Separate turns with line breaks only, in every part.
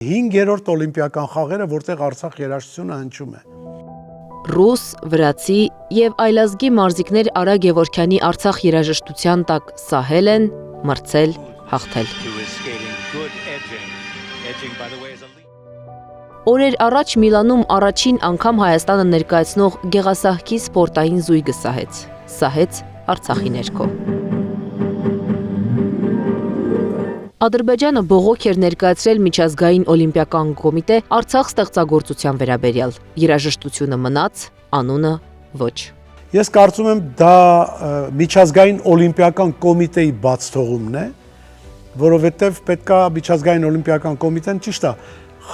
5-րդ օլիմպիական խաղերը, որտեղ Արցախ երաժշտությունը հնչում է։
Ռուս, վրացի եւ այլազգի մարզիկներ Արա Գևորգյանի Արցախ երաժշտության տակ սահել են, մրցել, հաղթել։ Օրեր առաջ Միլանում առաջին անգամ Հայաստանը ներկայացնող գեղասահքի սպորտային զույգը սահեց Արցախի ներքո։ Ադրբեջանը բողոք էր ներկայացրել միջազգային օլիմպիական կոմիտե Արցախ ստեղծագործության վերաբերյալ։ Երաժշտությունը մնաց, անունը ոչ։
Ես կարծում եմ դա միջազգային օլիմպիական կոմիտեի բաց թողումն է, որովհետև պետքա միջազգային օլիմպիական կոմիտեն ճիշտ է,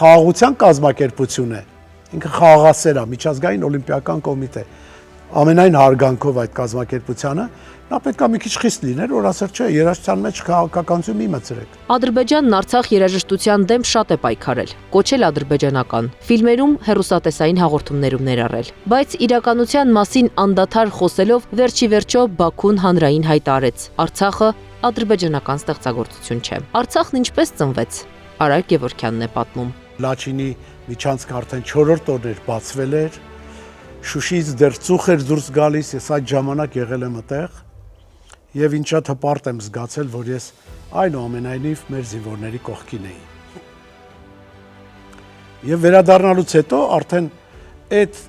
խաղաղության կազմակերպություն է, ինքը խաղաղասեր է, միջազգային օլիմպիական կոմիտե, ամենայն հարգանքով այդ կազմակերպությանը, նա պետքա մի քիչ խիստ լիներ, որ ասել չէ, երաժշտության մեջ քաղաքականություն մի մտցրեք։
Ադրբեջանն Արցախ երաժշտության դեմ շատ է պայքարել, կոչել ադրբեջանական, ֆիլմերում, հեռուստատեսային հաղորդումներում ներառել, բայց իրականության մասին անդադար խոսելով վերջի վերջո Բաքուն հանրային հայտարարեց. Արցախը ադրբեջանական ստեղծագործություն չէ։ Արցախն ինչպես ծնվեց։ Արա Գևորգյանն է պատմում։
Լաչինի միջանցքը արդեն 4-րդ օրն էր բացվել էր, Շուշիից դեռ ծուխ էր դուրս գալիս, ես այդ ժամանակ եղել եմ այդտեղ եւ ինչ շատ հպարտ եմ զգացել, որ ես այնուամենայնիվ մեր զինվորների կողքին էի։ Եվ վերադառնալուց հետո արդեն այդ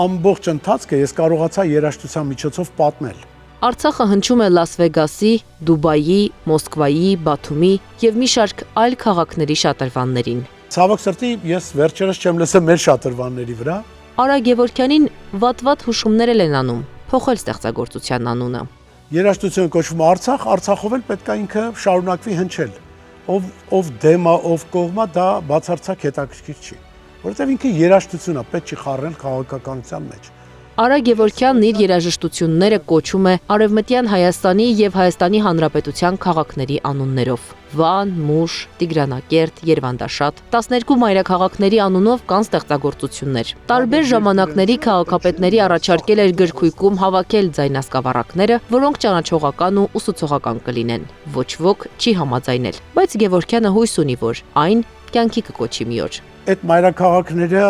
ամբողջ ընթացքը ես կարողացա երաժշտության միջոցով պատմել։
Արցախը հնչում է Լաս Վեգասի, Դուբայի, Մոսկվայի, Բաթումի եւ մի շարք այլ քաղաքների շատրվաններին։
Ցավոք սրտի ես վերջերս չեմ լսել մեր շատրվանների վրա։
Արա Գևորգյանին վատ հուշումներ են անում, փոխել ստեղծագործության անունը։
Երաժշտությունը կոչվում է Արցախ, Արցախով էլ պետք է ինքը շարունակվի հնչել։ Ով դեմ է, ով կողմ է, դա բացարձակ հետաքրքիր չի, որովհետև ինքը երաժշտություն է, պետք չի խառնել քաղաքականության մեջ։
Արա Գևորգյանն իր երաժշտությունները կոչում է Արևմտյան Հայաստանի եւ Հայաստանի Հանրապետության քաղաքների անուններով։ Վան, Մուշ, Տիգրանակերտ, Երվանդաշատ, 12 մայրաքաղաքների անունով կան ստեղծագործություններ։ Տարբեր ժամանակների քաղաքապետների առաջարկել էր գրքույկում հավաքել ձայնասկավառակները, որոնք ճանաչողական ու ուսուցողական կլինեն։ Ոչ ոք չի համաձայնել, բայց Գևորգյանը հույս ունի, որ այն կյանքի կկոչի մի օր։
Այդ մայրաքաղաքները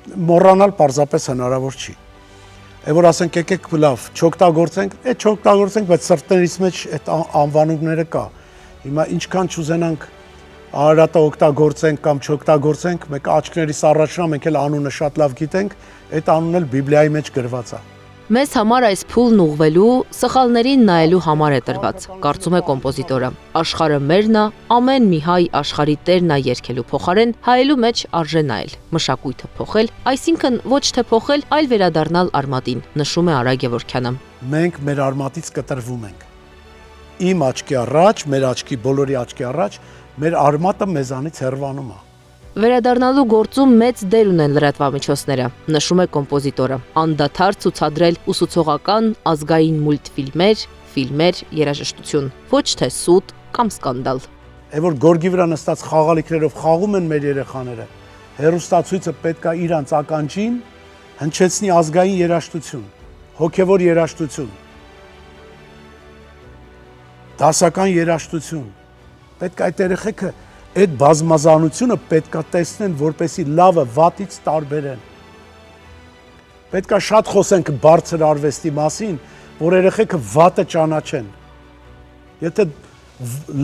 մոռանալ պարզապես հնարավոր չի։ Է որ ասենք եկեք լավ, չօգտագործենք, չօգտագործենք, բայց սրտերից մեջ այդ անվանումները կա։ Հիմա ինչքան չուզենանք Արարատը օգտագործենք կամ չօգտագործենք, մեկ աչքներիս առաջնա մենք էլ անունը շատ լավ գիտենք, այդ անունն էլ Բիբլիայի մեջ գրված է։
Մեզ համար այս փուլն ուղղվելու, սխալներին նայելու համար է տրված, կարծում է կոմպոզիտորը։ Աշխարհը մերն է, ամեն մի հայ աշխարհի տերն է երգելու փոխարեն, հայելու մեջ արժե նայել, մշակույթը փոխել, այսինքն ոչ թե փոխել, այլ վերադառնալ արմատին, նշում է Արա Գևորգյանը։
Մենք մեր արմատից կտրվում ենք։ Իմ աչքի առաջ, մեր աչքի բոլորի աչքի առաջ, մեր արմատը մեզանից հեռանում է։
Վերադառնալու գործում մեծ դեր ունեն լրատվամիջոցները, նշում է կոմպոզիտորը, անդադար ցուցադրել ուսուցողական ազգային մուլտֆիլմեր, ֆիլմեր, երաժշտություն, ոչ թե սուտ կամ սկանդալ։
Է որ գորգի վրա նստած խաղալիքներով խաղում են մեր երեխաները, հեռուստացույցը պետք է իրանց ականջին հնչեցնի ազգային երաժշտություն, հոգևոր երաժշտություն, դասական երաժշտություն, պետք է այդ երեխեքը այդ բազմազանությունը պետք է տեսնեն, որպեսզի լավը վատից տարբերեն։ Պետք է շատ խոսենք բարձր արվեստի մասին, որ երեխեքը վատը ճանաչեն։ Եթե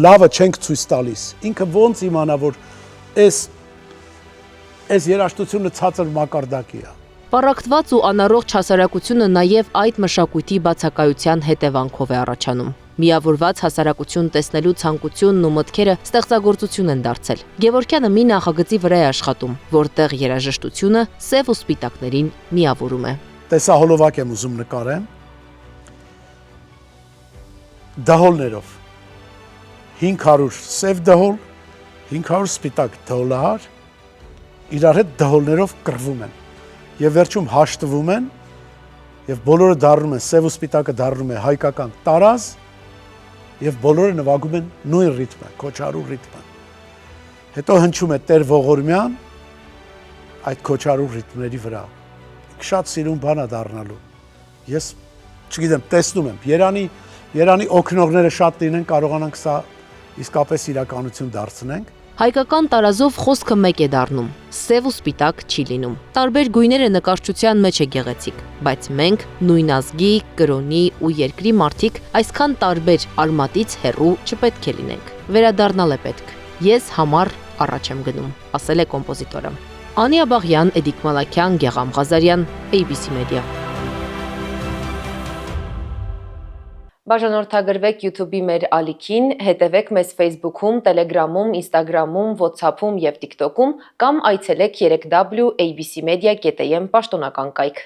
լավը չենք ցույց տալիս, ինքը ոնց իմանա, որ այս երաժշտությունը ցածր մակարդակի է։
Պառակտված ու անառողջ հասարակությունը նաև այդ մշակույթի բացակայության հետևանքով է առաջանում։ Միավորված հասարակություն տեսնելու ցանկությունն ու մտքերը ստեղծագործություն են դարձել։ Գևորգյանը մի նախագծի վրա է աշխատում, որտեղ երաժշտությունը սև ու սպիտակներին միավորում է։
Տեսահոլովակ եմ ուզում նկարեմ։ Դահոլներով 500 սև դահոլ, 500 սպիտակ դահոլահար իրար հետ դահոլներով կռվում են եւ վերջում հաշտվում են եւ բոլորը դառնում են սև ու սպիտակը դառնում է հայկական տարազ եւ բոլորը նվագում են նույն ռիթմը, քոչարու ռիթմը։ Հետո հնչում է Տեր Ողորմյան այդ քոչարու ռիթմերի վրա։ Շատ սիրուն բան է դառնալու։ Ես չգիտեմ, տեսնում եմ, Երանի օգնողները շատ լինեն, կարողանանք սա իսկապես իրականություն դարձնենք։
Հայկական տարազով խոսքը մեկ է դառնում, սև ու սպիտակ չի լինում։ Տարբեր գույները նկարչության մեջ է գեղեցիկ, բայց մենք նույն ազգի, կրոնի ու երկրի մարդիկ այսքան տարբեր արմատից հեռու չպետք է լինենք։ Վերադառնալ է պետք։ Ես համառ առաջ եմ գնում, ասել է կոմպոզիտորը։ Անի Աբաղյան, Էդիկ Մալաքյան, Գեղամ Ղազարյան, ABC Media։ Բաժանորդագրվեք YouTube-ի մեր ալիքին, հետևեք մեզ Facebook-ում, Telegram-ում, Instagram-ում, WhatsApp-ում եւ TikTok-ում կամ այցելեք 3w abcmedia.am պաշտոնական կայք։